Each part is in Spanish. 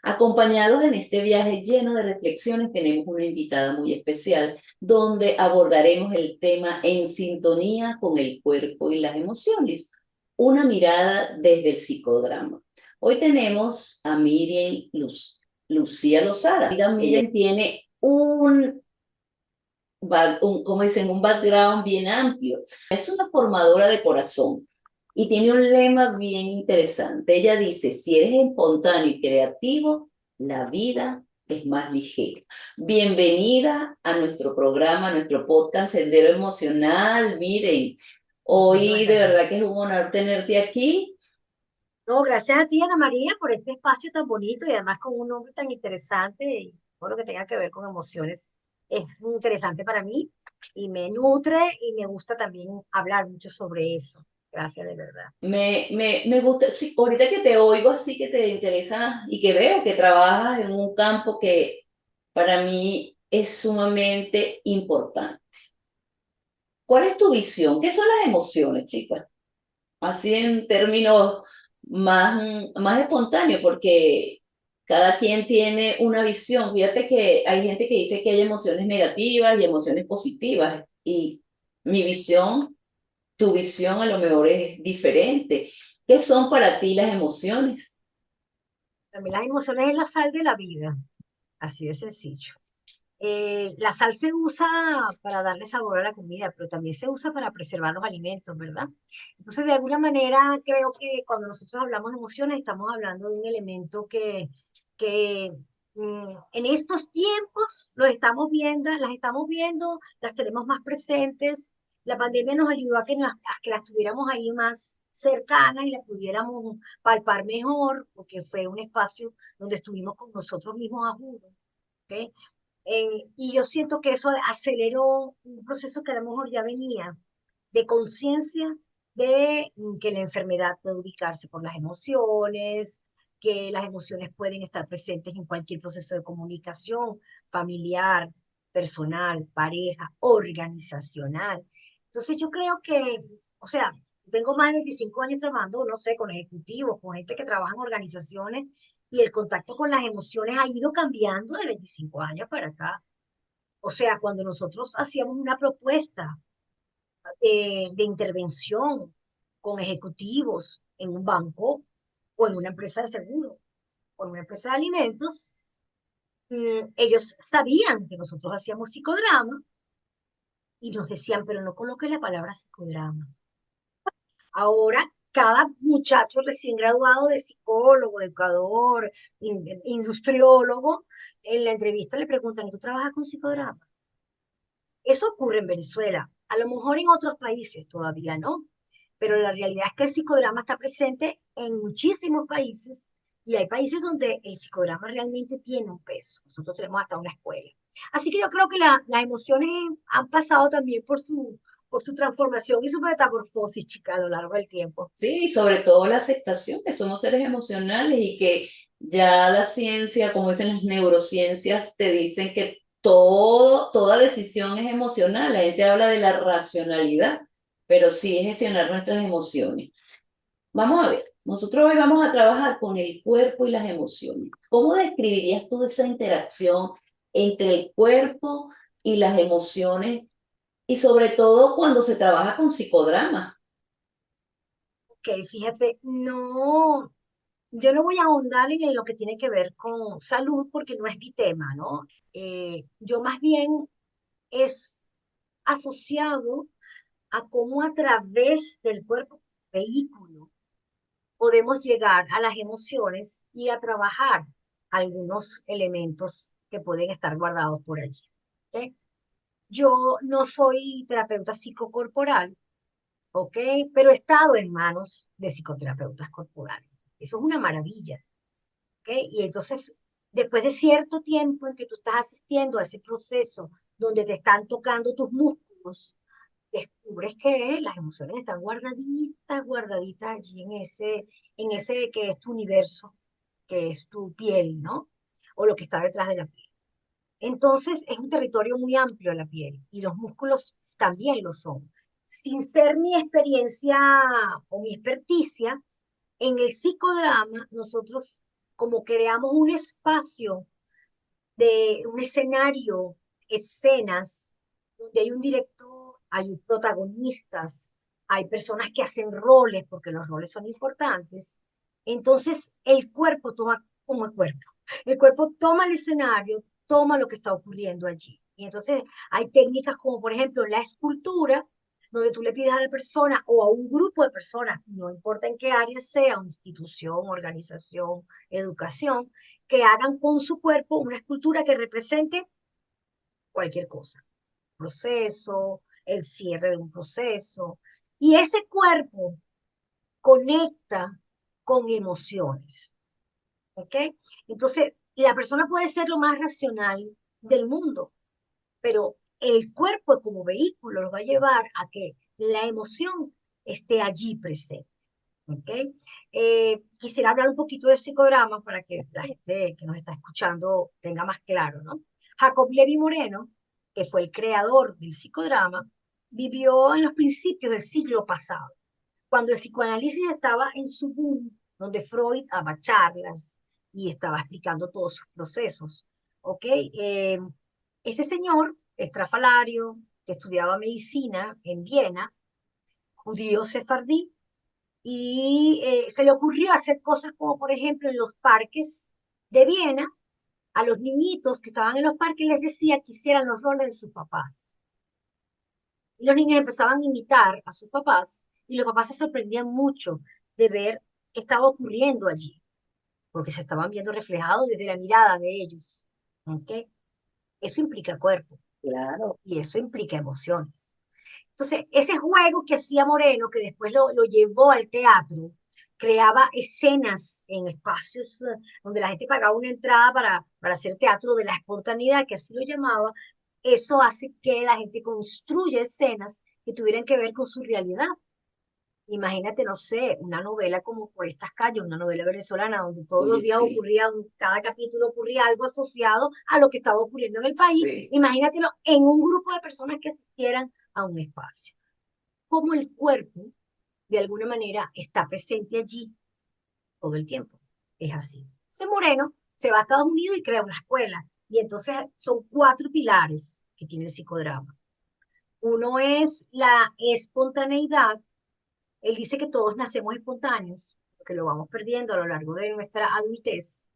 Acompañados en este viaje lleno de reflexiones, tenemos una invitada muy especial donde abordaremos el tema en sintonía con el cuerpo y las emociones, una mirada desde el psicodrama. Hoy tenemos a Miriam Lucía Lozada. Miriam tiene como dicen, un background bien amplio. Es una formadora de corazón y tiene un lema bien interesante. Ella dice, si eres espontáneo y creativo, la vida es más ligera. Bienvenida a nuestro programa, a nuestro podcast Sendero Emocional. Miren, hoy de verdad que es un honor tenerte aquí. No, gracias a ti, Ana María, por este espacio tan bonito y además con un nombre tan interesante y todo lo que tenga que ver con emociones es interesante para mí y me nutre y me gusta también hablar mucho sobre eso. Gracias de verdad. Me gusta, sí, ahorita que te oigo así, que te interesa y que veo que trabajas en un campo que para mí es sumamente importante. ¿Cuál es tu visión? ¿Qué son las emociones, chicas? Así en términos más espontáneos, porque cada quien tiene una visión. Fíjate que hay gente que dice que hay emociones negativas y emociones positivas, y mi visión, tu visión a lo mejor es diferente. ¿Qué son para ti las emociones? Para mí las emociones es la sal de la vida, así de sencillo. La sal se usa para darle sabor a la comida, pero también se usa para preservar los alimentos, ¿verdad? Entonces, de alguna manera, creo que cuando nosotros hablamos de emociones, estamos hablando de un elemento que en estos tiempos lo estamos viendo, las tenemos más presentes. La pandemia nos ayudó a que las tuviéramos ahí más cercanas y las pudiéramos palpar mejor, porque fue un espacio donde estuvimos con nosotros mismos a juro. ¿Ok? Y yo siento que eso aceleró un proceso que a lo mejor ya venía de conciencia de que la enfermedad puede ubicarse por las emociones, que las emociones pueden estar presentes en cualquier proceso de comunicación familiar, personal, pareja, organizacional. Entonces yo creo que, o sea, tengo más de 25 años trabajando, no sé, con ejecutivos, con gente que trabaja en organizaciones y el contacto con las emociones ha ido cambiando de 25 años para acá. O sea, cuando nosotros hacíamos una propuesta de intervención con ejecutivos en un banco o en una empresa de seguro o en una empresa de alimentos, ellos sabían que nosotros hacíamos psicodrama y nos decían, pero no coloques la palabra psicodrama. Ahora, cada muchacho recién graduado de psicólogo, de educador, industriólogo, en la entrevista le preguntan, ¿y tú trabajas con psicodrama? Eso ocurre en Venezuela. A lo mejor en otros países todavía no, pero la realidad es que el psicodrama está presente en muchísimos países y hay países donde el psicodrama realmente tiene un peso. Nosotros tenemos hasta una escuela. Así que yo creo que las emociones han pasado también por su transformación y su metamorfosis, chica, a lo largo del tiempo. Sí, sobre todo la aceptación, que somos seres emocionales y que ya la ciencia, como dicen las neurociencias, te dicen que toda decisión es emocional. La gente habla de la racionalidad, pero sí es gestionar nuestras emociones. Vamos a ver, nosotros hoy vamos a trabajar con el cuerpo y las emociones. ¿Cómo describirías tú esa interacción entre el cuerpo y las emociones? Y sobre todo cuando se trabaja con psicodrama. Ok, fíjate, no, yo no voy a ahondar en lo que tiene que ver con salud porque no es mi tema, ¿no? Yo más bien es asociado a cómo a través del cuerpo vehículo podemos llegar a las emociones y a trabajar algunos elementos que pueden estar guardados por allí. ¿Ok? Yo no soy terapeuta psicocorporal, ¿ok? Pero he estado en manos de psicoterapeutas corporales. Eso es una maravilla, ¿ok? Y entonces, después de cierto tiempo en que tú estás asistiendo a ese proceso donde te están tocando tus músculos, descubres que las emociones están guardaditas, guardaditas allí en ese que es tu universo, que es tu piel, ¿no? O lo que está detrás de la piel. Entonces, es un territorio muy amplio la piel y los músculos también lo son. Sin ser mi experiencia o mi experticia, en el psicodrama nosotros como creamos un espacio de un escenario, escenas, donde hay un director, hay protagonistas, hay personas que hacen roles, porque los roles son importantes. Entonces, el cuerpo toma como el cuerpo toma el escenario, toma lo que está ocurriendo allí. Y entonces hay técnicas como, por ejemplo, la escultura, donde tú le pides a la persona o a un grupo de personas, no importa en qué área sea, institución, organización, educación, que hagan con su cuerpo una escultura que represente cualquier cosa, proceso, el cierre de un proceso. Y ese cuerpo conecta con emociones, ¿ok? Entonces, la persona puede ser lo más racional del mundo, pero el cuerpo como vehículo lo va a llevar a que la emoción esté allí presente. ¿Okay? Quisiera hablar un poquito de psicodrama para que la gente que nos está escuchando tenga más claro, ¿no? Jacob Levi Moreno, que fue el creador del psicodrama, vivió en los principios del siglo pasado, cuando el psicoanálisis estaba en su boom, donde Freud daba charlas y estaba explicando todos sus procesos. ¿Ok? Ese señor, estrafalario, que estudiaba medicina en Viena, judío sefardí, y se le ocurrió hacer cosas como, por ejemplo, en los parques de Viena, a los niñitos que estaban en los parques les decía que hicieran los roles de sus papás. Y los niños empezaban a imitar a sus papás y los papás se sorprendían mucho de ver qué estaba ocurriendo allí, porque se estaban viendo reflejados desde la mirada de ellos. ¿Ok? Eso implica cuerpo Claro. y eso implica emociones. Entonces, ese juego que hacía Moreno, que después lo llevó al teatro, creaba escenas en espacios donde la gente pagaba una entrada para hacer teatro de la espontaneidad, que así lo llamaba. Eso hace que la gente construya escenas que tuvieran que ver con su realidad. Imagínate, no sé, una novela como Por estas calles, una novela venezolana donde todos los Oye, días sí, ocurría, cada capítulo ocurría algo asociado a lo que estaba ocurriendo en el país. sí, Imagínatelo en un grupo de personas que asistieran a un espacio. Como el cuerpo, de alguna manera, está presente allí todo el tiempo. Es así. Ese Moreno se va a Estados Unidos y crea una escuela. Y entonces son cuatro pilares que tiene el psicodrama. Uno es la espontaneidad. Él dice que todos nacemos espontáneos, que lo vamos perdiendo a lo largo de nuestra adultez.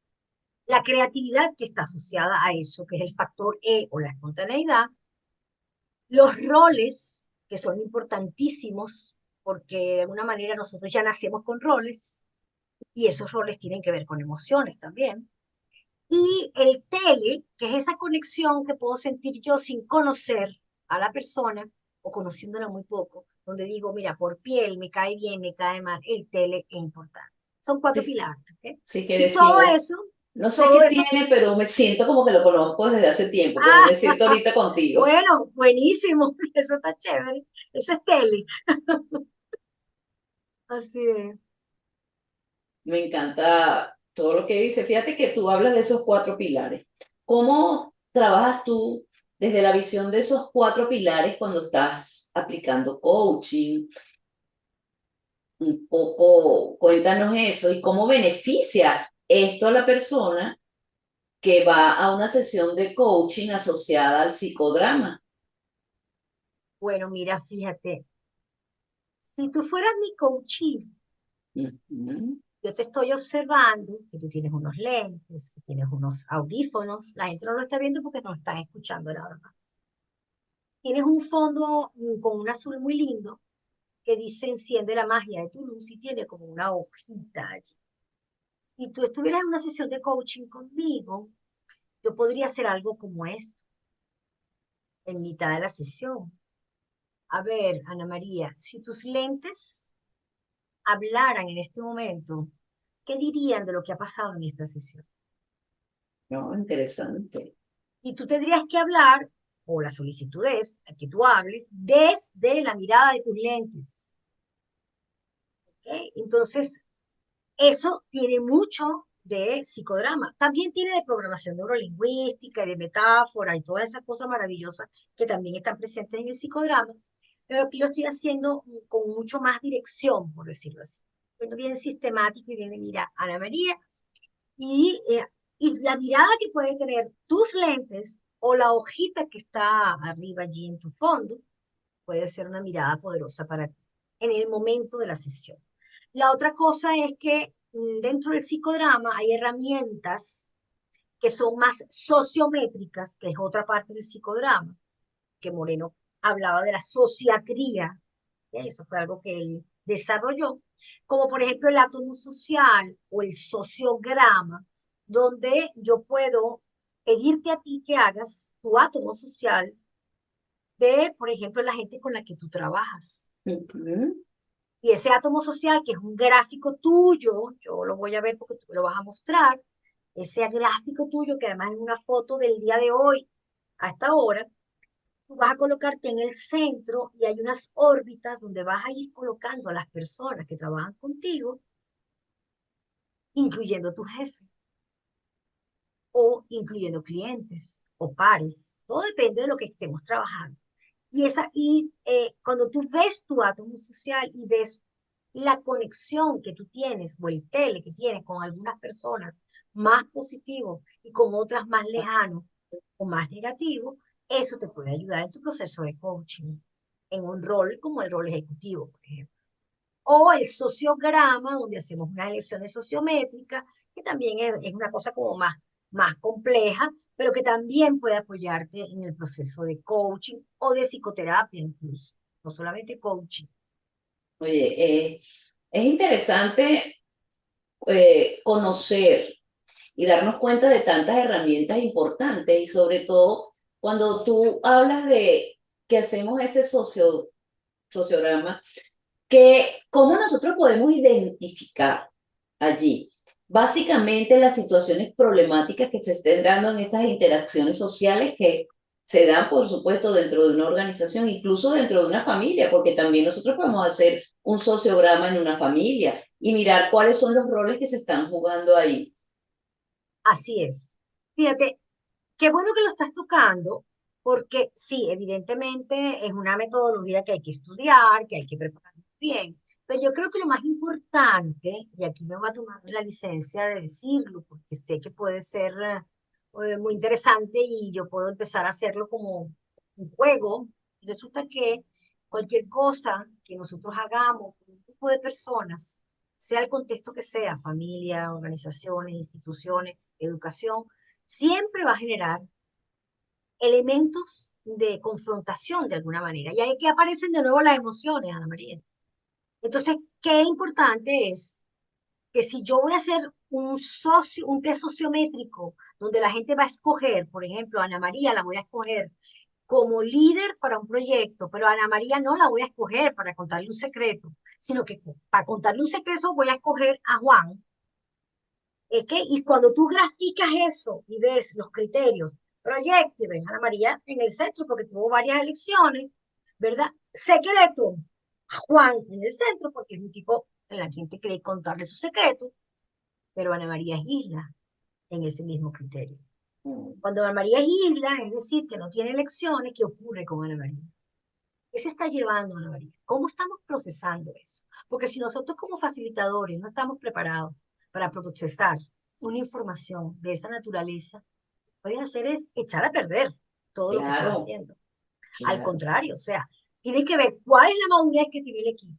La creatividad que está asociada a eso, que es el factor E o la espontaneidad. Los roles, que son importantísimos, porque de alguna manera nosotros ya nacemos con roles, y esos roles tienen que ver con emociones también. Y el tele, que es esa conexión que puedo sentir yo sin conocer a la persona o conociéndola muy poco, donde digo, mira, por piel me cae bien, me cae mal, el tele es importante. Son cuatro sí, pilares, ¿ok? sí que Y decía, no sé todo qué eso, tiene, pero me siento como que lo conozco desde hace tiempo, como ah, me siento ahorita contigo. bueno, buenísimo, eso está chévere, eso es tele, así es. Me encanta todo lo que dice. Fíjate que tú hablas de esos cuatro pilares. ¿Cómo trabajas tú desde la visión de esos cuatro pilares cuando estás aplicando coaching? Un poco, cuéntanos eso y cómo beneficia esto a la persona que va a una sesión de coaching asociada al psicodrama. Bueno, mira, fíjate, si tú fueras mi coachee, Ujú. yo te estoy observando que tú tienes unos lentes, que tienes unos audífonos, la gente no lo está viendo porque no están escuchando nada más. Tienes un fondo con un azul muy lindo que dice enciende la magia de tu luz y tiene como una hojita allí. Si tú estuvieras en una sesión de coaching conmigo, yo podría hacer algo como esto en mitad de la sesión. A ver, Ana María, si tus lentes hablaran en este momento, ¿qué dirían de lo que ha pasado en esta sesión? No, interesante. Y tú tendrías que hablar, o la solicitud es que tú hables desde la mirada de tus lentes. ¿Ok? Entonces, eso tiene mucho de psicodrama. También tiene de programación neurolingüística y de metáfora y todas esas cosas maravillosas que también están presentes en el psicodrama. Pero aquí lo estoy haciendo con mucho más dirección, por decirlo así. Siendo bien sistemático y bien de, mira, Ana María, Y la mirada que puede tener tus lentes o la hojita que está arriba allí en tu fondo puede ser una mirada poderosa para ti en el momento de la sesión. La otra cosa es que dentro del psicodrama hay herramientas que son más sociométricas, que es otra parte del psicodrama, que Moreno hablaba de la sociatría, eso fue algo que él desarrolló, como por ejemplo el átomo social o el sociograma, donde yo puedo pedirte a ti que hagas tu átomo social de, por ejemplo, la gente con la que tú trabajas. Ujú. Y ese átomo social, que es un gráfico tuyo, yo lo voy a ver porque tú me lo vas a mostrar, ese gráfico tuyo, que además es una foto del día de hoy a esta hora, tú vas a colocarte en el centro y hay unas órbitas donde vas a ir colocando a las personas que trabajan contigo, incluyendo tu jefe o incluyendo clientes o pares. Todo depende de lo que estemos trabajando. Cuando tú ves tu átomo social y ves la conexión que tú tienes o el tele que tienes con algunas personas más positivo y con otras más lejano o más negativo, eso te puede ayudar en tu proceso de coaching, en un rol como el rol ejecutivo, por ejemplo. O el sociograma, donde hacemos unas elecciones sociométricas, que también es una cosa como más compleja, pero que también puede apoyarte en el proceso de coaching o de psicoterapia incluso, no solamente coaching. Oye, es interesante conocer y darnos cuenta de tantas herramientas importantes y sobre todo cuando tú hablas de que hacemos ese sociograma, que cómo nosotros podemos identificar allí básicamente las situaciones problemáticas que se estén dando en esas interacciones sociales que se dan, por supuesto, dentro de una organización, incluso dentro de una familia, porque también nosotros podemos hacer un sociograma en una familia y mirar cuáles son los roles que se están jugando ahí. Así es. Fíjate, qué bueno que lo estás tocando, porque sí, evidentemente es una metodología que hay que estudiar, que hay que preparar bien, pero yo creo que lo más importante, y aquí me voy a tomar la licencia de decirlo, porque sé que puede ser muy interesante y yo puedo empezar a hacerlo como un juego. Resulta que cualquier cosa que nosotros hagamos con un grupo de personas, sea el contexto que sea, familia, organizaciones, instituciones, educación, siempre va a generar elementos de confrontación de alguna manera. Y ahí que aparecen de nuevo las emociones, Ana María. Entonces, qué importante es que si yo voy a hacer un test sociométrico donde la gente va a escoger, por ejemplo, a Ana María la voy a escoger como líder para un proyecto, pero a Ana María no la voy a escoger para contarle un secreto, sino que para contarle un secreto voy a escoger a Juan. Y cuando tú graficas eso y ves los criterios, proyecto y ves a Ana María en el centro porque tuvo varias elecciones, ¿verdad? Secreto, a Juan en el centro porque es un tipo en la gente quiere contarle su secreto, pero Ana María es isla en ese mismo criterio. Mm. Cuando Ana María es isla, es decir, que no tiene elecciones, ¿qué ocurre con Ana María? ¿Qué se está llevando, Ana María? ¿Cómo estamos procesando eso? Porque si nosotros como facilitadores no estamos preparados para procesar una información de esa naturaleza, puede hacer es echar a perder todo lo que estás Claro, haciendo. Al claro. contrario, o sea, tienes que ver cuál es la madurez que tiene el equipo.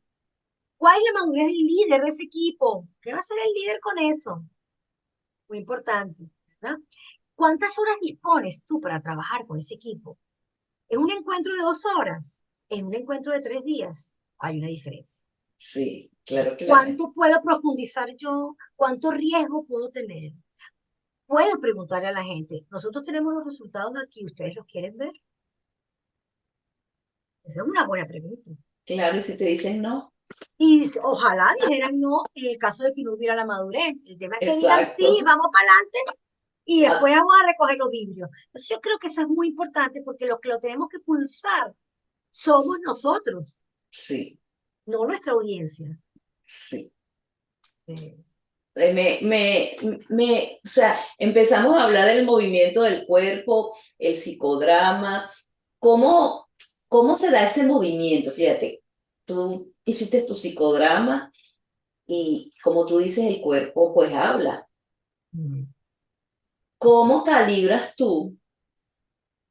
¿Cuál es la madurez del líder de ese equipo? ¿Qué va a hacer el líder con eso? Muy importante, ¿verdad? ¿Cuántas horas dispones tú para trabajar con ese equipo? ¿Es un encuentro de 2 horas? ¿Es un encuentro de 3 días? Hay una diferencia. Sí, Entonces, claro que la gente. ¿cuánto puedo profundizar yo? ¿Cuánto riesgo puedo tener? Puedo preguntarle a la gente, nosotros tenemos los resultados aquí, ¿ustedes los quieren ver? Esa es una buena pregunta. Claro, y si te dicen no, Y ojalá dijeran no en el caso de que no hubiera la madurez. El tema es que digan sí, exacto. vamos para adelante y Ah, después vamos a recoger los vidrios. Entonces yo creo que eso es muy importante porque los que lo tenemos que pulsar somos nosotros, sí, no nuestra audiencia. sí. Eh, O sea, empezamos a hablar del movimiento del cuerpo, el psicodrama, cómo, cómo se da ese movimiento. Fíjate, tú hiciste tu psicodrama y como tú dices, el cuerpo pues habla. Mm. ¿Cómo calibras tú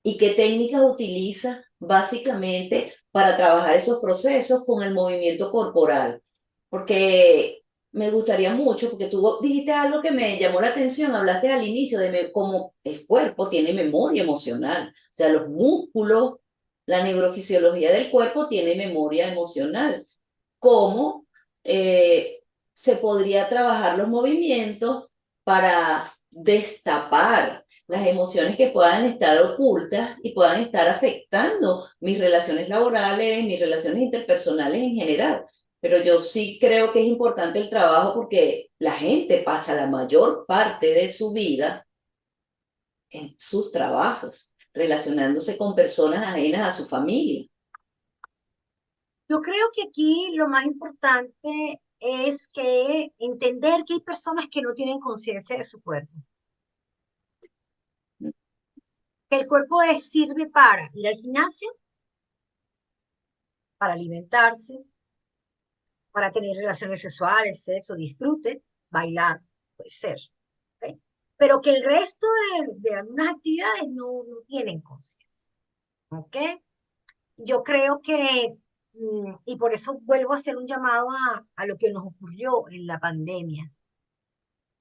y qué técnicas utilizas básicamente para trabajar esos procesos con el movimiento corporal? Porque me gustaría mucho, porque tú dijiste algo que me llamó la atención, hablaste al inicio de cómo el cuerpo tiene memoria emocional, o sea, los músculos, la neurofisiología del cuerpo tiene memoria emocional. ¿Cómo se podría trabajar los movimientos para destapar las emociones que puedan estar ocultas y puedan estar afectando mis relaciones laborales, mis relaciones interpersonales en general? Pero yo sí creo que es importante el trabajo porque la gente pasa la mayor parte de su vida en sus trabajos, relacionándose con personas ajenas a su familia. Yo creo que aquí lo más importante es que entender que hay personas que no tienen conciencia de su cuerpo, que el cuerpo sirve para ir al gimnasio, para alimentarse, para tener relaciones sexuales, sexo, disfrute, bailar, puede ser, ¿ok? Pero que el resto de algunas actividades no tienen conciencia, ¿ok? Yo creo que, y por eso vuelvo a hacer un llamado a lo que nos ocurrió en la pandemia,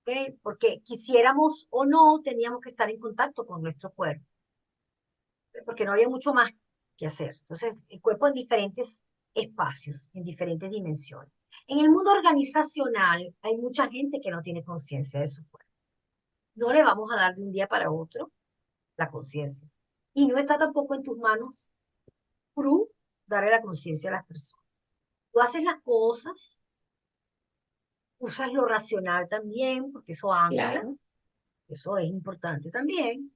¿ok? Porque quisiéramos o no, teníamos que estar en contacto con nuestro cuerpo, ¿ok? Porque no había mucho más que hacer. Entonces, el cuerpo en diferentes espacios, en diferentes dimensiones. En el mundo organizacional hay mucha gente que no tiene conciencia de su cuerpo. No le vamos a dar de un día para otro la conciencia. Y no está tampoco en tus manos, Pru, darle la conciencia a las personas. Tú haces las cosas, usas lo racional también, porque eso ancla, Claro. eso es importante también.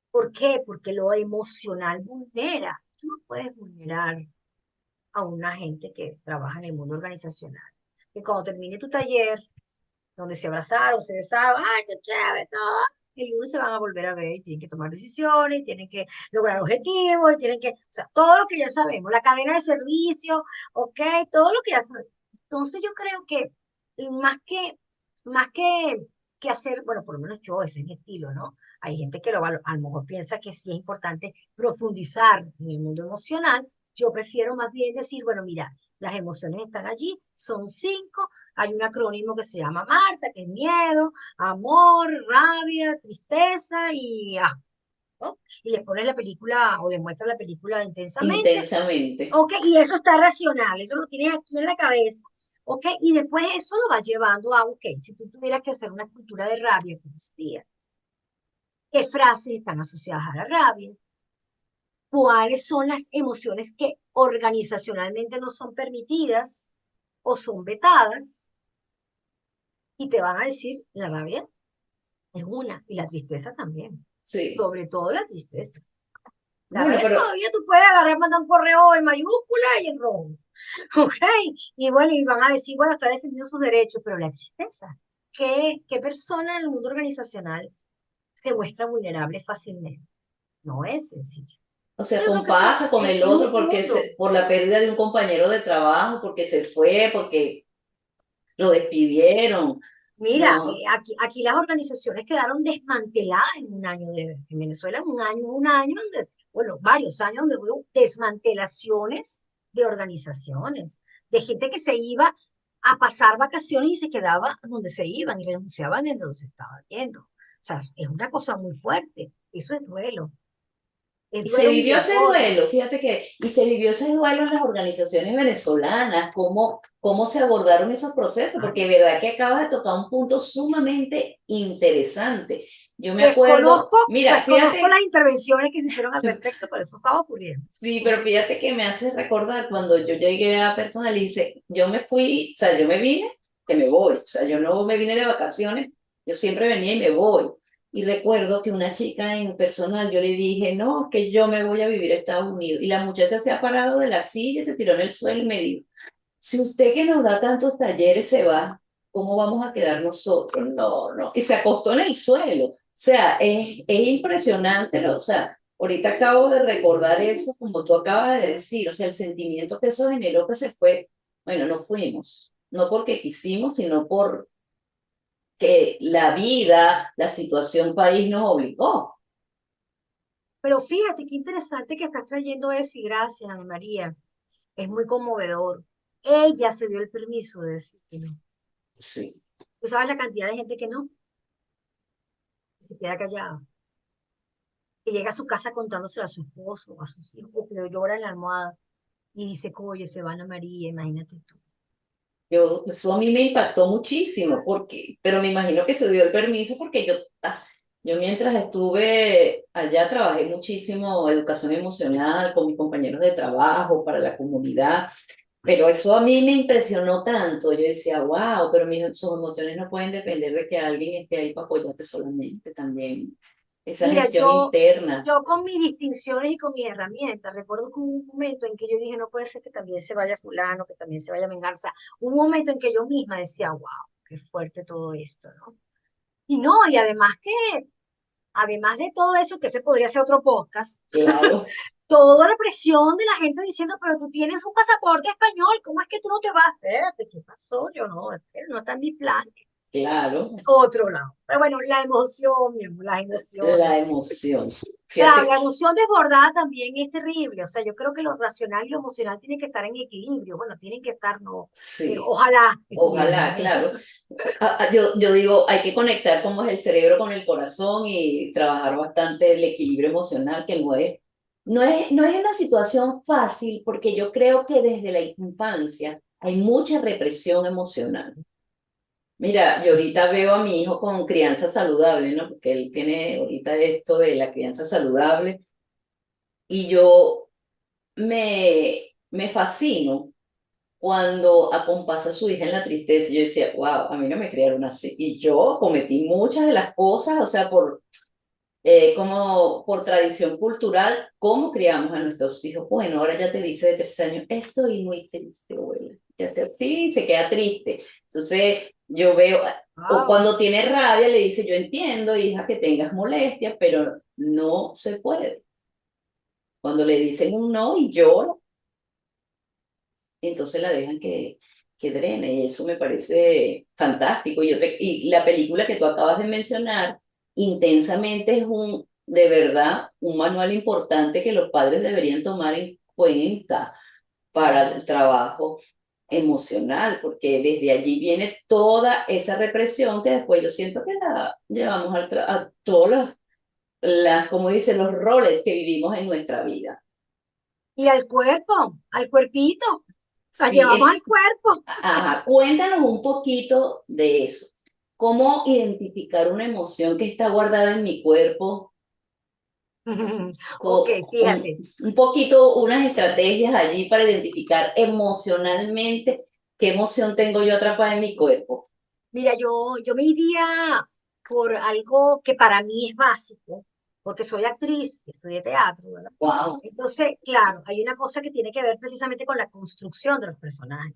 ¿Por qué? Porque lo emocional vulnera. Tú no puedes vulnerar a una gente que trabaja en el mundo organizacional. Que cuando termine tu taller, donde se abrazaron, se besaron, ¡ay, qué chévere! Todo. El lunes se van a volver a ver y tienen que tomar decisiones, y tienen que lograr objetivos, y tienen que, o sea, todo lo que ya sabemos, la cadena de servicio, ok, todo lo que ya sabemos. Entonces yo creo que más que, más que hacer, bueno, por lo menos yo, ese es mi estilo, ¿no? Hay gente que a lo mejor piensa que sí es importante profundizar en el mundo emocional. Yo prefiero más bien decir, bueno, mira, las emociones están allí, son cinco, hay un acrónimo que se llama Marta, que es miedo, amor, rabia, tristeza y asco, ¿no? Y les pones la película o les muestras la película intensamente, Intensamente. ¿ok? Y eso está racional, eso lo tienes aquí en la cabeza, ¿ok? Y después eso lo va llevando a, ok, si tú tuvieras que hacer una escultura de rabia, ¿cómo sería? ¿Qué frases están asociadas a la rabia? ¿Cuáles son las emociones que organizacionalmente no son permitidas o son vetadas? Y te van a decir, la rabia es una, y la tristeza también, Sí. sobre todo la tristeza. La Bueno, rabia pero todavía tú puedes agarrar, mandar un correo en mayúscula y en rojo, ¿ok? Y bueno, y van a decir, bueno, está defendiendo sus derechos, pero la tristeza, ¿qué persona en el mundo organizacional se muestra vulnerable fácilmente? No es sencillo. o sea, Yo creo que eso compasa con el en otro un porque mundo. por la pérdida de un compañero de trabajo, porque se fue, porque lo despidieron. Mira, No, aquí las organizaciones quedaron desmanteladas en un año en Venezuela, en un año donde, bueno, varios años donde hubo desmantelaciones de organizaciones, de gente que se iba a pasar vacaciones y se quedaba donde se iban y renunciaban en donde se estaban yendo. O sea, es una cosa muy fuerte. Eso es y se duelo vivió ese migratorio. duelo, fíjate que, y se vivió ese duelo en las organizaciones venezolanas, cómo se abordaron esos procesos, Claro. porque de verdad que acabas de tocar un punto sumamente interesante. Yo me acuerdo, Desconozco, mira, desconozco las fíjate. intervenciones que se hicieron al respecto, pero eso estaba ocurriendo. Sí, pero fíjate que me hace recordar cuando yo llegué a Personal y dice, yo me fui, o sea, yo me vine, que me voy, o sea, yo no me vine de vacaciones, yo siempre venía y me voy. Y recuerdo que una chica en Personal, yo le dije, no, es que yo me voy a vivir a Estados Unidos. Y la muchacha se ha parado de la silla, se tiró en el suelo y me dijo, si usted que nos da tantos talleres se va, ¿cómo vamos a quedar nosotros? No, no. Y se acostó en el suelo. O sea, es impresionante, o sea, ahorita acabo de recordar eso, como tú acabas de decir, o sea, el sentimiento que eso generó que se fue, bueno, no fuimos, no porque quisimos, sino que la vida, la situación país nos obligó. Pero fíjate qué interesante que estás trayendo eso y gracias, Ana María. Es muy conmovedor. Ella se dio el permiso de decir que no. Sí, ¿Tú sabes la cantidad de gente que no? Que se queda callada. Que llega a su casa contándoselo a su esposo, a sus hijos, pero llora en la almohada y dice, oye, se va Ana María, imagínate tú. eso a mí me impactó muchísimo, porque, pero me imagino que se dio el permiso porque yo mientras estuve allá trabajé muchísimo educación emocional con mis compañeros de trabajo para la comunidad. Pero eso a mí me impresionó tanto. Yo decía, wow, pero sus emociones no pueden depender de que alguien esté ahí para apoyarte solamente también. Esa Mira, gestión interna. yo con mis distinciones y con mis herramientas, recuerdo que hubo un momento en que yo dije, no puede ser que también se vaya fulano, que también se vaya Venganza. Hubo un momento en que yo misma decía, wow, qué fuerte todo esto, ¿no? Y no, y además de todo eso, que se podría ser otro podcast, Claro, toda la presión de la gente diciendo, pero tú tienes un pasaporte español, ¿cómo es que tú no te vas? Espérate, ¿qué pasó? Yo no, espérate, no está en mi plan. claro, Otro lado. Pero bueno, la emoción, mi amor, las emociones. la emoción. Claro, Fíjate, la emoción desbordada también es terrible. O sea, yo creo que lo racional y lo emocional tienen que estar en equilibrio. Bueno, tienen que estar, no. sí, Ojalá estuvieran, ojalá, ¿no? claro. Yo digo, hay que conectar cómo es el cerebro con el corazón y trabajar bastante el equilibrio emocional, que no es una situación fácil, porque yo creo que desde la infancia hay mucha represión emocional. Mira, yo ahorita veo a mi hijo con crianza saludable, ¿no? Porque él tiene ahorita esto de la crianza saludable y yo me fascino cuando acompasa a su hija en la tristeza. Yo decía, wow, a mí no me criaron así. Y yo cometí muchas de las cosas, o sea, como por tradición cultural, ¿cómo criamos a nuestros hijos? Bueno, ahora ya te dice de 3 años, estoy muy triste, abuela. Y hace así, se queda triste. Entonces, yo veo, o Wow. cuando tiene rabia, le dice, yo entiendo, hija, que tengas molestia, pero no se puede. Cuando le dicen un no y llora, entonces la dejan que drene, y eso me parece fantástico. Y la película que tú acabas de mencionar, Intensamente, es de verdad, un manual importante que los padres deberían tomar en cuenta para el trabajo emocional, porque desde allí viene toda esa represión que después yo siento que la llevamos a todos como dicen, los roles que vivimos en nuestra vida. Y al cuerpo, al cuerpito, las Sí, llevamos al cuerpo. ajá, cuéntanos un poquito de eso. ¿Cómo identificar una emoción que está guardada en mi cuerpo? Ok, Un, fíjate. un poquito, unas estrategias allí para identificar emocionalmente qué emoción tengo yo atrapada en mi cuerpo. Mira, yo me iría por algo que para mí es básico, porque soy actriz, estudié teatro, ¿verdad? Wow. Entonces, claro, hay una cosa que tiene que ver precisamente con la construcción de los personajes.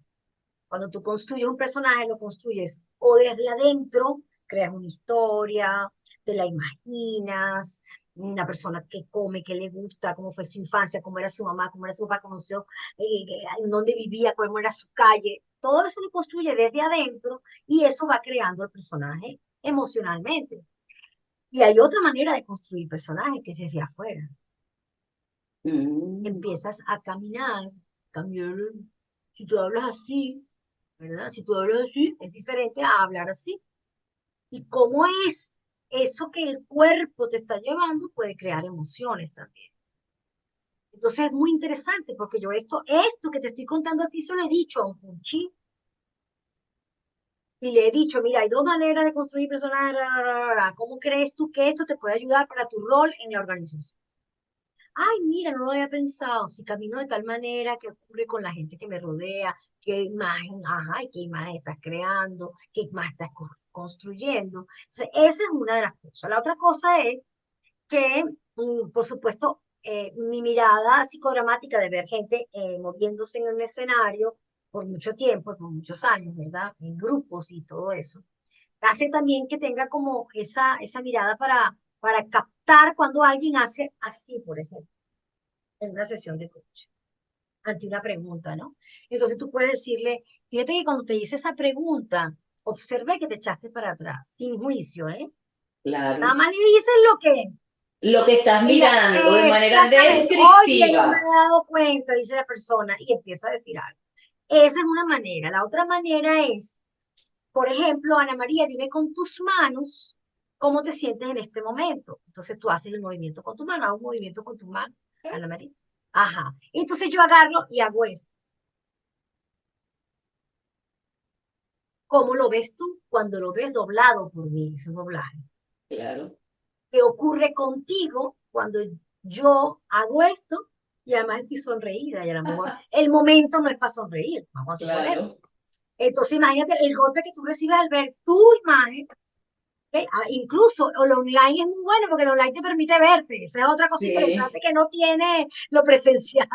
Cuando tú construyes un personaje, lo construyes o desde adentro, creas una historia, te la imaginas, una persona que come, que le gusta, cómo fue su infancia, cómo era su mamá, cómo era su papá, conoció, en dónde vivía, cómo era su calle. Todo eso lo construye desde adentro y eso va creando el personaje emocionalmente. Y hay otra manera de construir personajes que es desde afuera. Mm, Empiezas a caminar, caminar, si tú hablas así, ¿verdad? Si tú hablas así, es diferente a hablar así. Y cómo es eso que el cuerpo te está llevando puede crear emociones también. Entonces es muy interesante porque yo esto que te estoy contando a ti se lo he dicho a un punchí y le he dicho, mira, hay dos maneras de construir personajes, ¿cómo crees tú que esto te puede ayudar para tu rol en la organización? Ay, mira, no lo había pensado. Si camino de tal manera, ¿qué ocurre con la gente que me rodea? ¿Qué imagen, ajá, y qué imagen estás creando? ¿Qué imagen estás construyendo? Entonces, esa es una de las cosas. La otra cosa es que, por supuesto, mi mirada psicodramática de ver gente moviéndose en un escenario por mucho tiempo, por muchos años, ¿verdad? En grupos y todo eso, hace también que tenga como esa mirada para captar cuando alguien hace así, por ejemplo en una sesión de coaching, ante una pregunta, ¿no? Entonces tú puedes decirle, fíjate que cuando te hice esa pregunta, observé que te echaste para atrás, sin juicio, ¿eh? Nada claro. más le dices lo que, Lo que estás ella, mirando de manera exactamente, oye, no me descriptiva. he dado cuenta, dice la persona, y empieza a decir algo. Esa es una manera. La otra manera es, por ejemplo, Ana María, dime con tus manos cómo te sientes en este momento. Entonces tú haces el movimiento con tu mano, haz un movimiento con tu mano, Ana María. Ajá. Entonces yo agarro y hago esto. ¿Cómo lo ves tú cuando lo ves doblado por mí? Eso es doblaje. Claro, ¿Qué ocurre contigo cuando yo hago esto y además estoy sonreída? Y a lo mejor el momento no es para sonreír, vamos a suponer. claro. Entonces imagínate el golpe que tú recibes al ver tu imagen. ¿Ok? Ah, incluso lo online es muy bueno porque el online te permite verte. Esa es otra cosa Sí, interesante que no tiene lo presencial.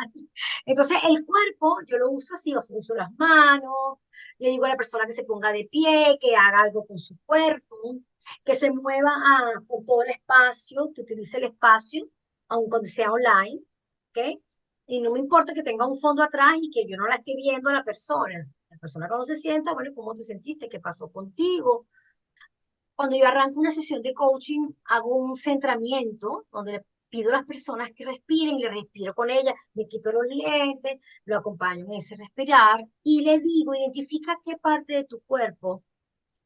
Entonces, el cuerpo, yo lo uso así, o sea, uso las manos, le digo a la persona que se ponga de pie, que haga algo con su cuerpo, que se mueva por todo el espacio, que utilice el espacio, aun cuando sea online, ¿ok? Y no me importa que tenga un fondo atrás y que yo no la esté viendo a la persona. La persona cuando se sienta, bueno, ¿cómo te sentiste? ¿Qué pasó contigo? Cuando yo arranco una sesión de coaching, hago un centramiento donde le pido a las personas que respiren, le respiro con ellas, me quito los lentes, lo acompaño en ese respirar y le digo, identifica qué parte de tu cuerpo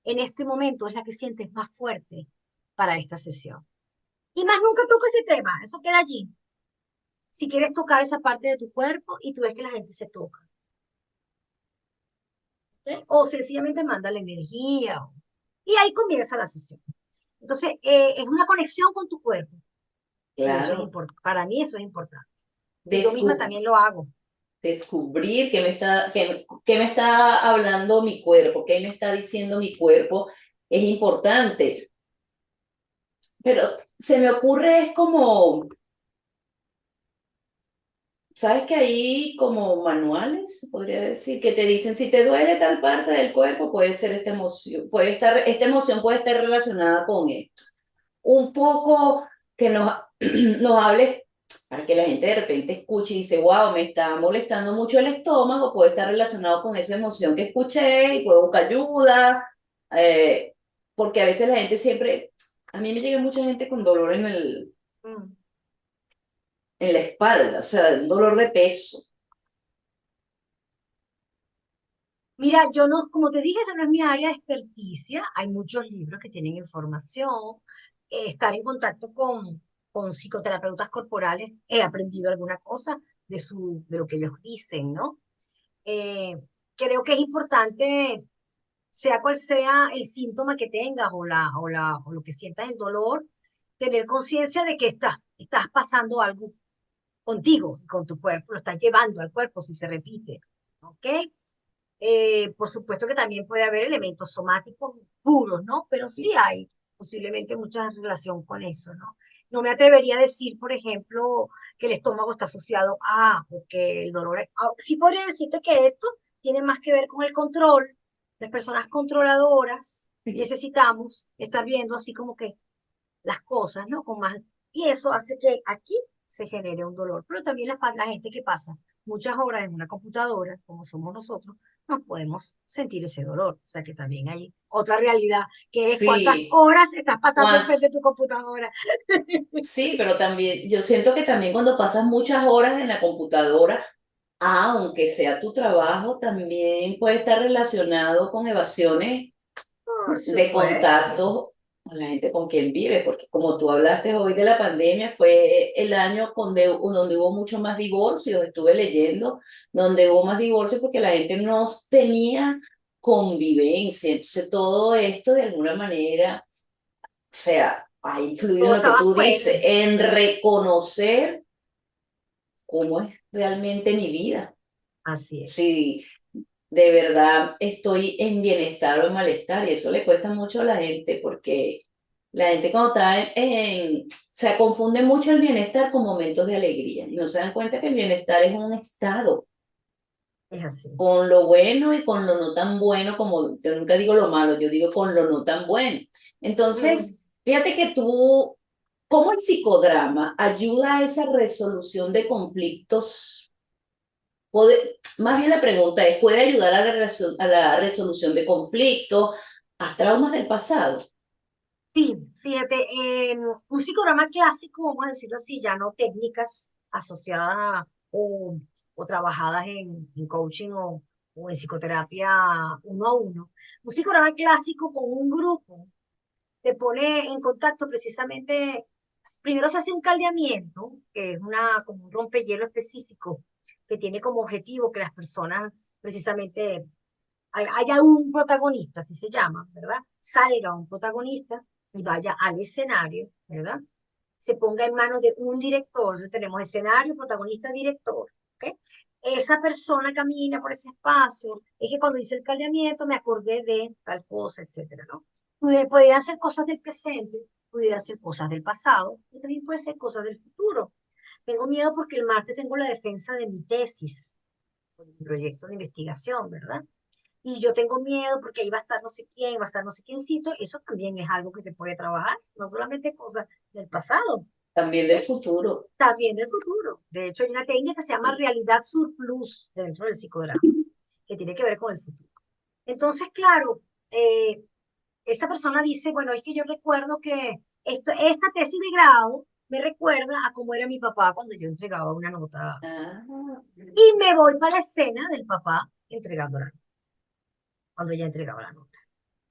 en este momento es la que sientes más fuerte para esta sesión. Y más nunca toco ese tema, eso queda allí. Si quieres tocar esa parte de tu cuerpo y tú ves que la gente se toca, ¿ok? O sencillamente manda la energía. Y ahí comienza la sesión. Entonces, es una conexión con tu cuerpo. Y eso es claro. importante. Para mí eso es importante. Y yo misma Descu- también lo hago. descubrir qué me está hablando mi cuerpo, qué me está diciendo mi cuerpo, es importante. Pero se me ocurre, es como, ¿sabes que hay como manuales, podría decir, que te dicen si te duele tal parte del cuerpo, puede ser esta emoción, esta emoción puede estar relacionada con esto? Un poco que nos hable para que la gente de repente escuche y dice, wow, me está molestando mucho el estómago, puede estar relacionado con esa emoción que escuché y puedo buscar ayuda, eh, porque a veces la gente siempre, a mí me llega mucha gente con dolor Mm. en la espalda, o sea, un dolor de peso. Mira, yo no, como te dije, esa no es mi área de experticia. Hay muchos libros que tienen información. Estar en contacto con psicoterapeutas corporales, he aprendido alguna cosa de lo que ellos dicen, ¿no? Eh, Creo que es importante, sea cual sea el síntoma que tengas o lo que sientas el dolor, tener conciencia de que estás pasando algo contigo, con tu cuerpo, lo estás llevando al cuerpo si se repite, ¿ok? Por supuesto que también puede haber elementos somáticos puros, ¿no? Pero sí hay posiblemente mucha relación con eso, ¿no? No me atrevería a decir, por ejemplo, que el estómago está asociado o que el dolor. Sí podría decirte que esto tiene más que ver con el control. Las personas controladoras necesitamos estar viendo así como que las cosas, ¿no? Y eso hace que aquí se genere un dolor. Pero también la gente que pasa muchas horas en una computadora, como somos nosotros, no podemos sentir ese dolor. O sea que también hay otra realidad, que es cuántas Sí, horas estás pasando Juan, enfrente de tu computadora. sí, pero también, yo siento que también cuando pasas muchas horas en la computadora, aunque sea tu trabajo, también puede estar relacionado con evasiones Por de supuesto. contacto con la gente con quien vive, porque como tú hablaste hoy de la pandemia, fue el año donde hubo mucho más divorcios, estuve leyendo, donde hubo más divorcios porque la gente no tenía convivencia, entonces todo esto de alguna manera, o sea, ha influido Todo en lo que estaba tú fuera. dices, en reconocer cómo es realmente mi vida. Así es. Si de verdad estoy en bienestar o en malestar, y eso le cuesta mucho a la gente porque la gente cuando está se confunde mucho el bienestar con momentos de alegría y no se dan cuenta que el bienestar es un estado Es así. con lo bueno y con lo no tan bueno, como yo nunca digo lo malo, yo digo con lo no tan bueno. Mm. Entonces, fíjate que tú, ¿cómo el psicodrama ayuda a esa resolución de conflictos? Más bien la pregunta es, ¿puede ayudar a la resolución de conflictos? a traumas del pasado. Sí, fíjate, un psicograma clásico, vamos a decirlo así, ya no técnicas asociadas o trabajadas en coaching o en psicoterapia uno a uno. Un psicograma clásico con un grupo te pone en contacto precisamente, primero se hace un caldeamiento, que es como un rompehielo específico, que tiene como objetivo que las personas precisamente haya un protagonista, así se llama, ¿verdad? Salga un protagonista y vaya al escenario, ¿verdad? Se ponga en manos de un director. Entonces tenemos escenario, protagonista, director, ¿ok? Esa persona camina por ese espacio. Es que cuando hice el caldeamiento me acordé de tal cosa, etcétera, ¿no? Pudiera ser cosas del presente, pudiera ser cosas del pasado, y también puede ser cosas del futuro. Tengo miedo porque el martes tengo la defensa de mi tesis, mi proyecto de investigación, ¿verdad? Y yo tengo miedo porque ahí va a estar no sé quién, va a estar no sé quiéncito, eso también es algo que se puede trabajar, no solamente cosas del pasado, También del ¿ok? futuro. También del futuro. De hecho, hay una técnica que se llama realidad surplus dentro del psicodrama, que tiene que ver con el futuro. Entonces, claro, esa persona dice, bueno, es que yo recuerdo que esta tesis de grado me recuerda a cómo era mi papá cuando yo entregaba una nota. Ah, Y me voy para la escena del papá entregando la nota, cuando ya entregaba la nota.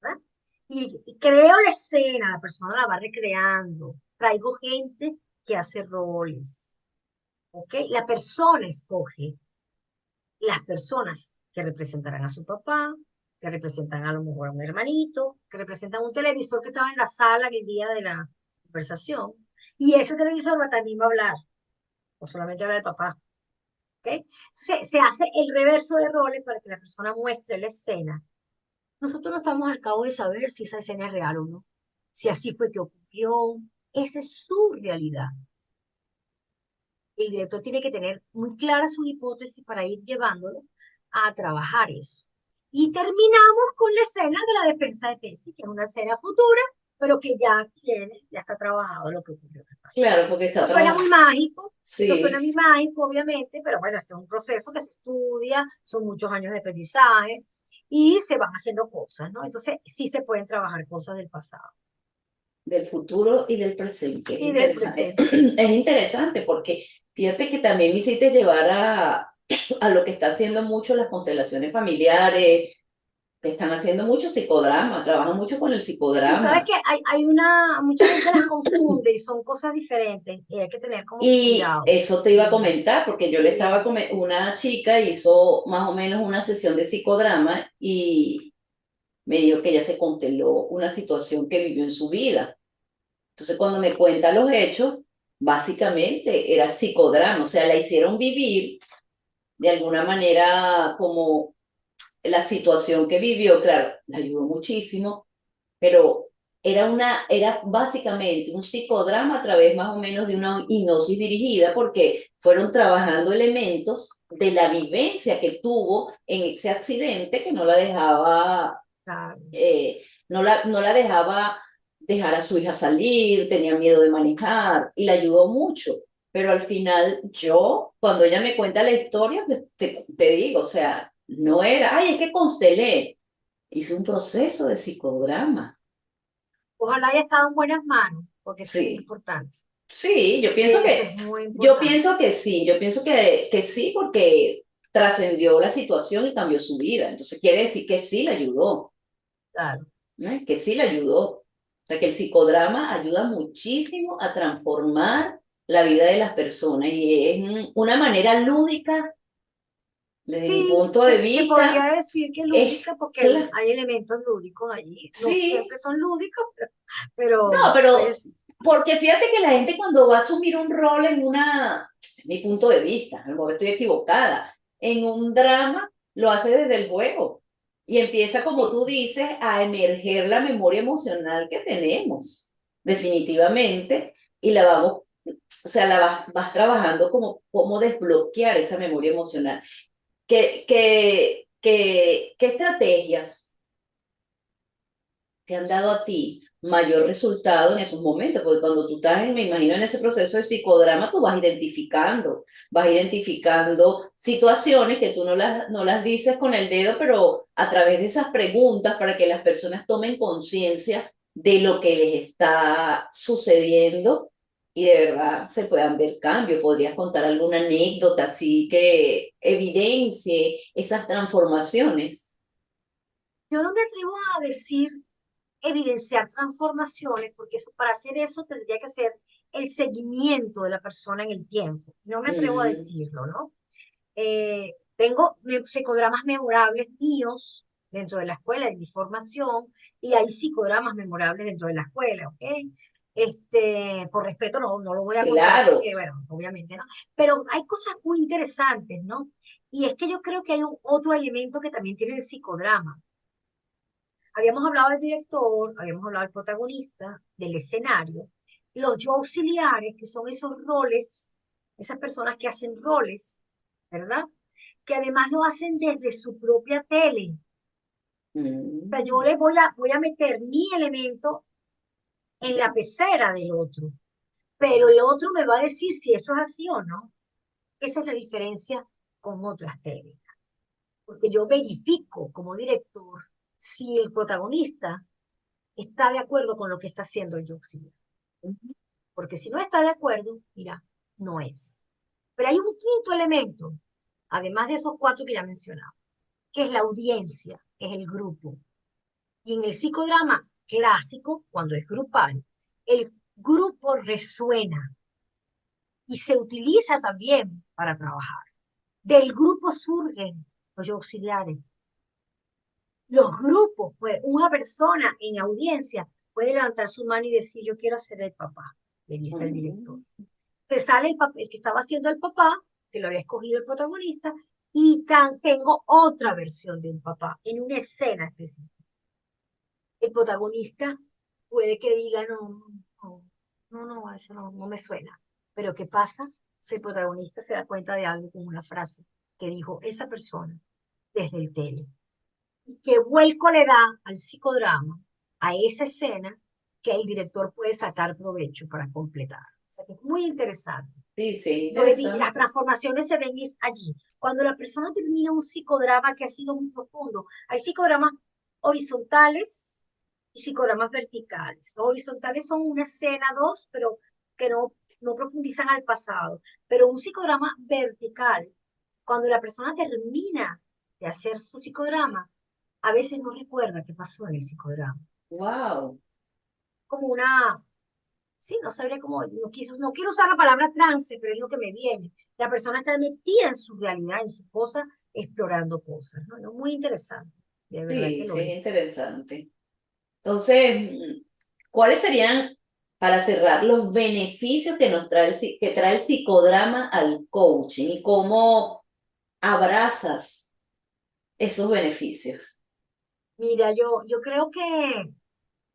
¿Verdad? Y creo la escena, la persona la va recreando. Traigo gente que hace roles, ¿ok? La persona escoge las personas que representarán a su papá, que representan a lo mejor a un hermanito, que representan un televisor que estaba en la sala en el día de la conversación. Y ese televisor también va a hablar, o solamente habla el papá, ¿ok? Se hace el reverso de roles para que la persona muestre la escena. Nosotros no estamos al cabo de saber si esa escena es real o no, si así fue que ocurrió. Esa es su realidad. El director tiene que tener muy clara su hipótesis para ir llevándolo a trabajar eso. Y terminamos con la escena de la defensa de tesis, que es una escena futura, pero que ya está trabajado lo que ocurrió en el pasado. claro, porque está Esto suena muy trabajando. mágico, esto suena Sí, muy mágico, obviamente, pero bueno, este es un proceso que se estudia, son muchos años de aprendizaje y se van haciendo cosas, ¿no? Entonces, sí se pueden trabajar cosas del pasado del futuro y del presente. Es y del interesante. presente. Es interesante porque fíjate que también me hiciste llevar a lo que está haciendo mucho las constelaciones familiares, que están haciendo mucho psicodrama, trabajan mucho con el Tú sabes psicodrama. que mucha gente las confunde y son cosas diferentes y hay que tener como Y cuidado. eso te iba a comentar, porque yo le estaba, Sí, una chica hizo más o menos una sesión de psicodrama y me dijo que ella se consteló una situación que vivió en su vida. Entonces, cuando me cuenta los hechos, básicamente era psicodrama, o sea, la hicieron vivir de alguna manera como la situación que vivió, claro, la ayudó muchísimo, pero era básicamente un psicodrama a través más o menos de una hipnosis dirigida, porque fueron trabajando elementos de la vivencia que tuvo en ese accidente que no la dejaba claro. no la dejaba dejar a su hija salir, tenía miedo de manejar y la ayudó mucho. Pero al final yo, cuando ella me cuenta la historia, pues, te digo, o sea, no era, ay, es que constelé, hice un proceso de psicodrama. Ojalá haya estado en buenas manos, porque eso es muy Sí, importante. sí, Eso es muy yo importante. pienso que sí, yo pienso que sí, porque trascendió la situación y cambió su vida. Entonces quiere decir que sí la ayudó. Claro. ¿No? Que sí le ayudó. O sea, que el psicodrama ayuda muchísimo a transformar la vida de las personas y es una manera lúdica, desde mi Sí, punto de se vista, podría decir que es, lúdica porque cla- hay elementos lúdicos allí. No sí, siempre son lúdicos, no, pero pero pues, porque fíjate que la gente cuando va a asumir un rol mi punto de vista, a lo mejor estoy equivocada, en un drama lo hace desde el juego y empieza, como sí, tú dices, a emerger la memoria emocional que tenemos, definitivamente, y la vamos, o sea, vas trabajando como cómo desbloquear esa memoria emocional. ¿Qué estrategias te han dado a ti mayor resultado en esos momentos, porque cuando tú estás, me imagino, en ese proceso de psicodrama, tú vas identificando situaciones que tú no las dices con el dedo, pero a través de esas preguntas para que las personas tomen conciencia de lo que les está sucediendo y de verdad se puedan ver cambios. ¿Podrías contar alguna anécdota así que evidencie esas transformaciones? Yo no me atrevo a decir evidenciar transformaciones, porque eso, para hacer eso tendría que ser el seguimiento de la persona en el tiempo. No me atrevo a Mm, decirlo, ¿no? Tengo psicodramas memorables míos dentro de la escuela, de mi formación, y hay psicodramas memorables dentro de la escuela, ¿ok? Por respeto no lo voy a contar claro. porque, bueno, obviamente, ¿no? Pero hay cosas muy interesantes, ¿no? Y es que yo creo que hay otro elemento que también tiene el psicodrama. Habíamos hablado del director, habíamos hablado del protagonista, del escenario, los yo auxiliares, que son esos roles, esas personas que hacen roles, ¿verdad? Que además lo hacen desde su propia tele. O sea, yo Mm. voy a meter mi elemento en la pecera del otro, pero el otro me va a decir si eso es así o no. Esa es la diferencia con otras técnicas, porque yo verifico como director si el protagonista está de acuerdo con lo que está haciendo el yo auxiliar. Porque si no está de acuerdo, mira, no es. Pero hay un quinto elemento, además de esos cuatro que ya mencionaba, que es la audiencia, es el grupo. Y en el psicodrama clásico, cuando es grupal, el grupo resuena y se utiliza también para trabajar. Del grupo surgen los auxiliares. Los grupos, pues una persona en audiencia puede levantar su mano y decir, yo quiero ser el papá, le dice el director. Mm. Se sale el que estaba haciendo el papá, que lo había escogido el protagonista, y tengo otra versión de un papá en una escena específica. El protagonista puede que diga, eso no me suena. Pero ¿qué pasa? Si el protagonista se da cuenta de algo con una frase que dijo esa persona desde el tele. ¿Qué vuelco le da al psicodrama, a esa escena, que el director puede sacar provecho para completar? O sea que es muy interesante. Sí, sí, Las interesante. transformaciones se ven es allí. Cuando la persona termina un psicodrama que ha sido muy profundo, hay psicodramas horizontales y psicodramas verticales. Los horizontales son una escena, dos, pero que no profundizan al pasado. Pero un psicograma vertical, cuando la persona termina de hacer su psicodrama, a veces no recuerda qué pasó en el psicodrama. Wow. Como una, sí, no sabría cómo, no quiero usar la palabra trance, pero es lo que me viene. La persona está metida en su realidad, en su cosa, explorando cosas, ¿no? No, muy interesante, de verdad Sí, que sí, lo es es. interesante. Entonces, ¿cuáles serían, para cerrar, los beneficios que nos trae que trae el psicodrama al coaching y cómo abrazas esos beneficios? Mira, yo creo que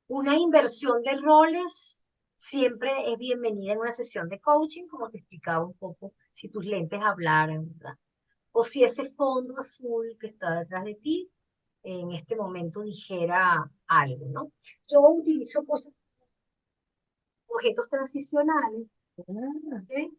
una inversión de roles siempre es bienvenida en una sesión de coaching, como te explicaba un poco, si tus lentes hablaran, ¿verdad? O si ese fondo azul que está detrás de ti en este momento dijera algo, ¿no? Yo utilizo cosas, objetos transicionales, Ah. ¿ok?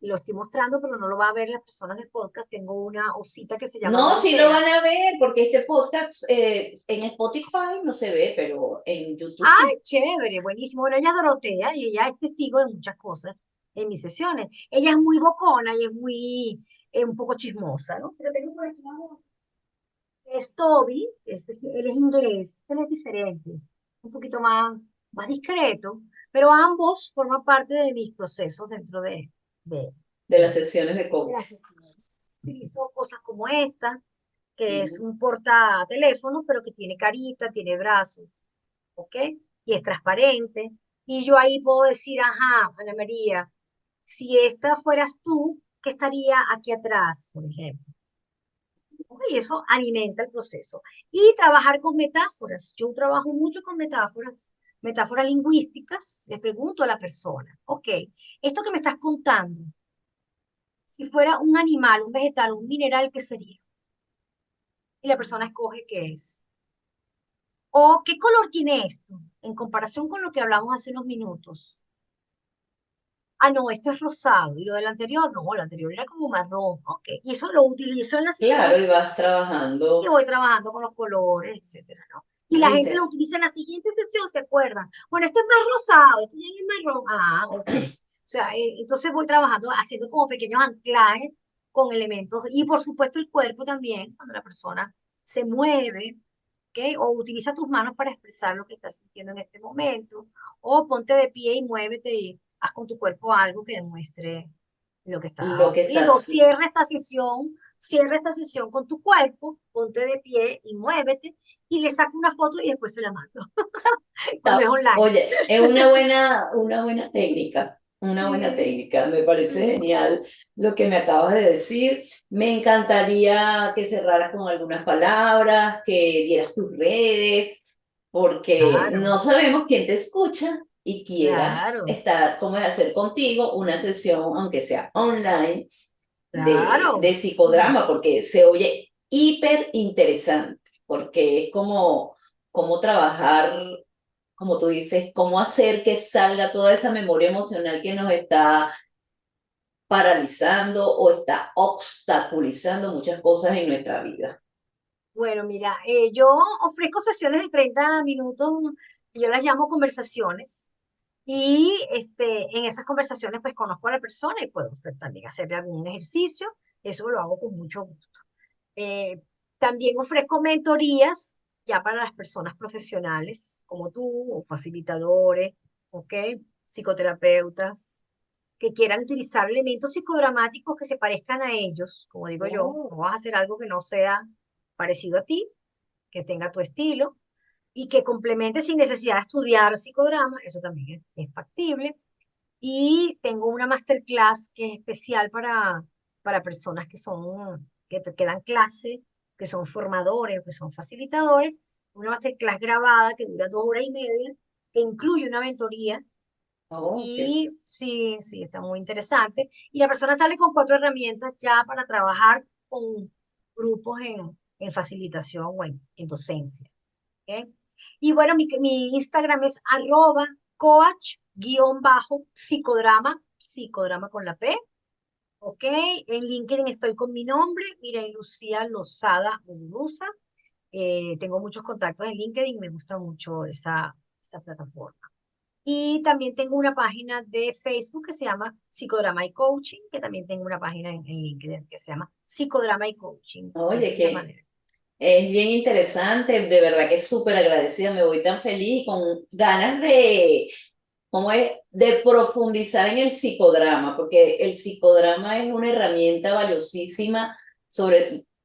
Lo estoy mostrando, pero no lo va a ver las personas del podcast. Tengo una osita que se llama No, sí lo Dorotea. van a ver, porque este podcast en Spotify no se ve, pero en YouTube ¡Ay, sí. chévere! Buenísimo. Bueno, ella es Dorotea y ella es testigo de muchas cosas en mis sesiones. Ella es muy bocona y es muy, un poco chismosa, ¿no? Pero tengo por aquí algo. Es Toby, él es inglés, él es diferente, un poquito más discreto, pero ambos forman parte de mis procesos dentro de, De las de, sesiones de de la coaching. sesión. Utilizo cosas como esta, que es Ujú. un portateléfono, pero que tiene carita, tiene brazos, ¿ok? Y es transparente. Y yo ahí puedo decir, ajá, Ana María, si esta fueras tú, ¿qué estaría aquí atrás, por ejemplo? Y eso alimenta el proceso. Y trabajar con metáforas. Yo trabajo mucho con metáforas, metáforas lingüísticas. Le pregunto a la persona, ok, esto que me estás contando, si fuera un animal, un vegetal, un mineral, ¿qué sería? Y la persona escoge qué es. O qué color tiene esto. en comparación con lo que hablamos hace unos minutos, ah, no, esto es rosado, y lo del anterior, no, el anterior era como marrón, ok, y eso lo utilizo en la Claro, sesión y vas y trabajando. voy trabajando con los colores, etcétera, ¿no? Y la gente lo Inter- utiliza en la siguiente sesión, ¿se acuerdan? Bueno, esto es más rosado, esto ya no es marrón, ah, ok. O sea, entonces voy trabajando, haciendo como pequeños anclajes con elementos, y por supuesto el cuerpo también, cuando la persona se mueve, ¿ok? O utiliza tus manos para expresar lo que estás sintiendo en este momento, o ponte de pie y muévete y haz con tu cuerpo algo que demuestre lo que estás lo que ocurriendo. O estás, cierra esta sesión con tu cuerpo, ponte de pie y muévete, y le saco una foto y después se la mando, cuando es online. oye, es una buena técnica, una buena Sí, técnica. Me parece sí, genial lo que me acabas de decir. Me encantaría que cerraras con algunas palabras, que dieras tus redes, porque claro, no sabemos quién te escucha y quiera claro, estar, cómo es hacer contigo una sesión, aunque sea online, de claro. psicodrama, porque se oye hiper interesante, porque es como trabajar, como tú dices, cómo hacer que salga toda esa memoria emocional que nos está paralizando o está obstaculizando muchas cosas en nuestra vida. Bueno, mira, yo ofrezco sesiones de 30 minutos, yo las llamo conversaciones. Y en esas conversaciones pues conozco a la persona y puedo también hacerle algún ejercicio. Eso lo hago con mucho gusto. Eh, También ofrezco mentorías ya para las personas profesionales como tú, o facilitadores, ¿ok? Psicoterapeutas, que quieran utilizar elementos psicodramáticos que se parezcan a ellos, como digo yo. No Oh, vas a hacer algo que no sea parecido a ti, que tenga tu estilo y que complemente sin necesidad de estudiar psicodrama, eso también es factible. Y tengo una masterclass que es especial para personas que dan clase, que son formadores o que son facilitadores. Una masterclass grabada que dura 2 horas y media, que incluye una mentoría. oh, Y sí, sí, está muy interesante. Y la persona sale con 4 herramientas ya para trabajar con grupos en facilitación o en docencia. ¿Ok? Y bueno, mi Instagram es @coach_psicodrama, psicodrama con la P, ¿ok? En LinkedIn estoy con mi nombre, miren, Lucía Lozada Muguruza. Tengo muchos contactos en LinkedIn, me gusta mucho esa plataforma. Y también tengo una página de Facebook que se llama Psicodrama y Coaching, que también tengo una página en LinkedIn que se llama Psicodrama y Coaching. oye, Esa es la que manera. es bien interesante, de verdad que súper agradecida, me voy tan feliz y con ganas de cómo es de profundizar en el psicodrama, porque el psicodrama es una herramienta valiosísima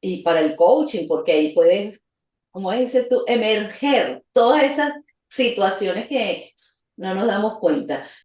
y para el coaching, porque ahí puedes, como dices tú, emerger todas esas situaciones que no nos damos cuenta.